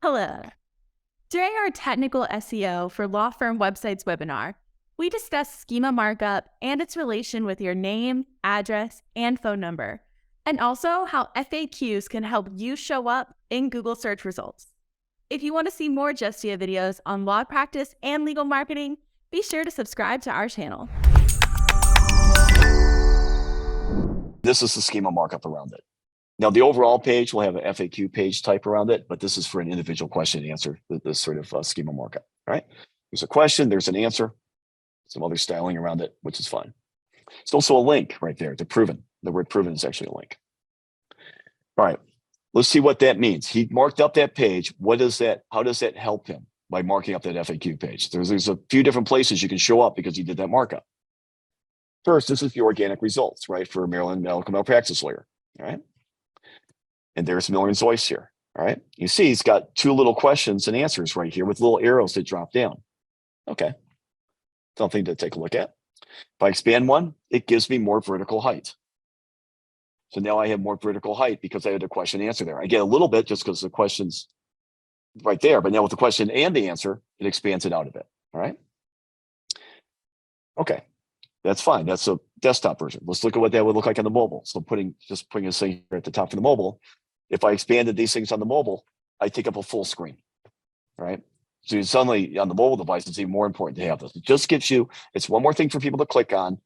Hello. During our Technical SEO for Law Firm Websites webinar, we discussed schema markup and its relation with your name, address, and phone number, and also how FAQs can help you show up in Google search results. If you want to see more Justia videos on law practice and legal marketing, be sure to subscribe to our channel. This is the schema markup around it. Now, the overall page will have an FAQ page type around it, but this is for an individual question and answer, this sort of schema markup, right? There's a question, there's an answer, some other styling around it, which is fine. It's also a link right there to proven. The word proven is actually a link. All right, let's see what that means. He marked up that page. What is that? How does that help him by marking up that FAQ page? There's a few different places you can show up because he did that markup. First, this is the organic results, right, for a Maryland medical malpractice lawyer, all right? And there's Miller and Zoyce here, all right? You see he's got two little questions and answers right here with little arrows that drop down. Okay, something to take a look at. If I expand one, it gives me more vertical height. So now I have more vertical height because I had a question and answer there. I get a little bit just because the question's right there, but now with the question and the answer, it expands it out a bit, all right? Okay, that's fine. That's a desktop version. Let's look at what that would look like on the mobile. So just putting this thing here at the top for the mobile. If I expanded these things on the mobile, I take up a full screen, right? So suddenly on the mobile device, it's even more important to have this. It just gives you, it's one more thing for people to click on,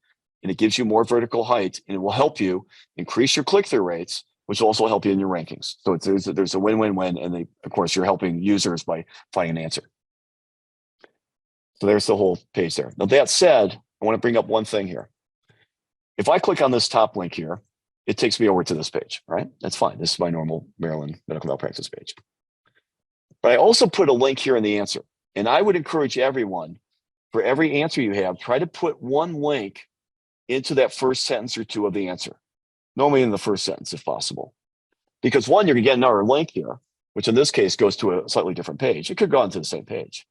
and it gives you more vertical height, and it will help you increase your click-through rates, which will also help you in your rankings. So there's a win-win-win, and of course, you're helping users by finding an answer. So there's the whole page there. Now that said, I want to bring up one thing here. If I click on this top link here, it takes me over to this page, right? That's fine. This is my normal Maryland medical malpractice page. But I also put a link here in the answer. And I would encourage everyone, for every answer you have, try to put one link into that first sentence or two of the answer. Normally in the first sentence, if possible. Because one, you're going to get another link here, which in this case goes to a slightly different page. It could go onto the same page.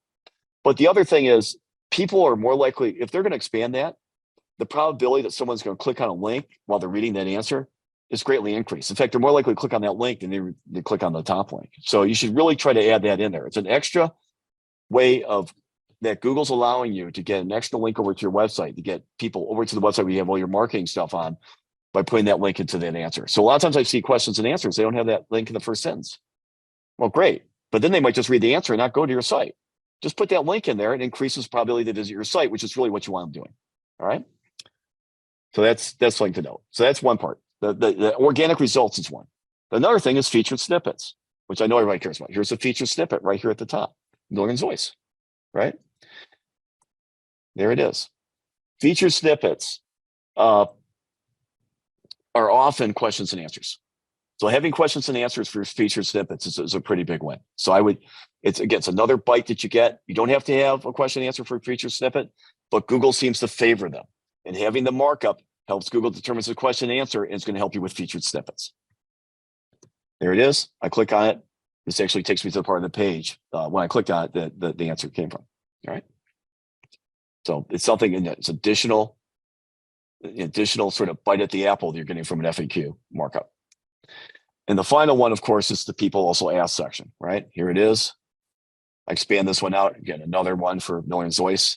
But the other thing is, people are more likely, if they're going to expand that, the probability that someone's going to click on a link while they're reading that answer is greatly increased. In fact, they're more likely to click on that link than they click on the top link. So you should really try to add that in there. It's an extra way of that Google's allowing you to get an extra link over to your website, to get people over to the website where you have all your marketing stuff on by putting that link into that answer. So a lot of times I see questions and answers, they don't have that link in the first sentence. Well, great. But then they might just read the answer and not go to your site. Just put that link in there and increases the probability to visit your site, which is really what you want them doing. All right. So that's something to note. So that's one part. The organic results is one. Another thing is featured snippets, which I know everybody cares about. Here's a featured snippet right here at the top. Miller and Zoyce, right? There it is. Featured snippets are often questions and answers. So having questions and answers for featured snippets is a pretty big win. So it's another bite that you get. You don't have to have a question and answer for a featured snippet, but Google seems to favor them. And having the markup helps Google determine the question and answer, and it's going to help you with featured snippets. There it is. I click on it. This actually takes me to the part of the page when I clicked on it that the answer came from. All right. So it's something in that it's additional sort of bite at the apple that you're getting from an FAQ markup. And the final one, of course, is the people also ask section, right? Here it is. I expand this one out. Again, another one for Miller and Zoyce.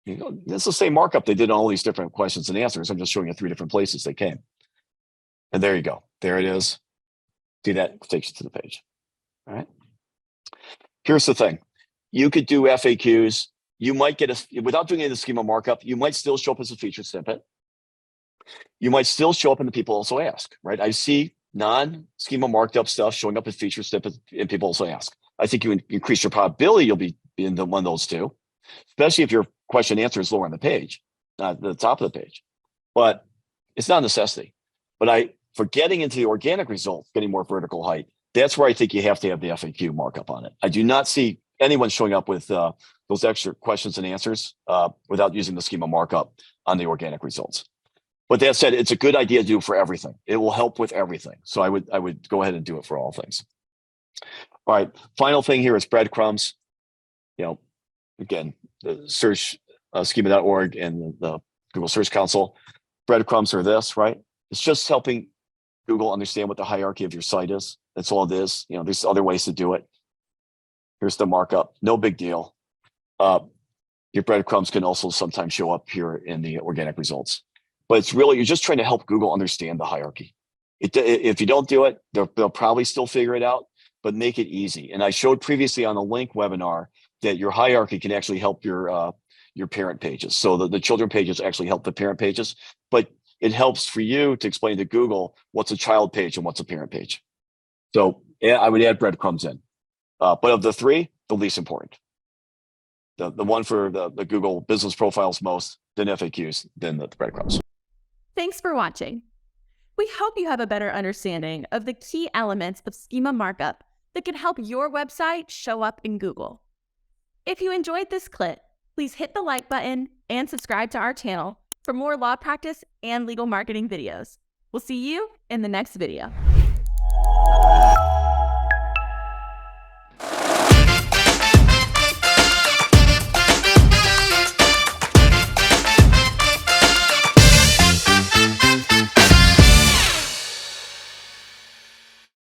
You know, it's the same markup they did on all these different questions and answers. I'm just showing you 3 different places they came. And there you go. There it is. See, that takes you to the page. All right. Here's the thing. You could do FAQs. You might get without doing any of the schema markup, you might still show up as a featured snippet. You might still show up in the people also ask, right? I see non-schema marked up stuff showing up as featured snippets and people also ask. I think you increase your probability you'll be in one of those two, especially if your question and answer is lower on the page, not at the top of the page. But it's not a necessity. But for getting into the organic results, getting more vertical height, that's where I think you have to have the FAQ markup on it. I do not see anyone showing up with those extra questions and answers without using the schema markup on the organic results. But that said, it's a good idea to do for everything. It will help with everything. So I would go ahead and do it for all things. All right. Final thing here is breadcrumbs. You know, again, the search schema.org and the Google Search Console. Breadcrumbs are this, right? It's just helping Google understand what the hierarchy of your site is. That's all it is. You know, there's other ways to do it. Here's the markup. No big deal. Your breadcrumbs can also sometimes show up here in the organic results. But it's really, you're just trying to help Google understand the hierarchy. If you don't do it, they'll probably still figure it out, but make it easy. And I showed previously on the link webinar that your hierarchy can actually help your parent pages. So the children pages actually help the parent pages, but it helps for you to explain to Google what's a child page and what's a parent page. So yeah, I would add breadcrumbs in. But of the three, the least important. The one for the Google business profiles most, then FAQs, then the breadcrumbs. Thanks for watching. We hope you have a better understanding of the key elements of schema markup that can help your website show up in Google. If you enjoyed this clip, please hit the like button and subscribe to our channel for more law practice and legal marketing videos. We'll see you in the next video.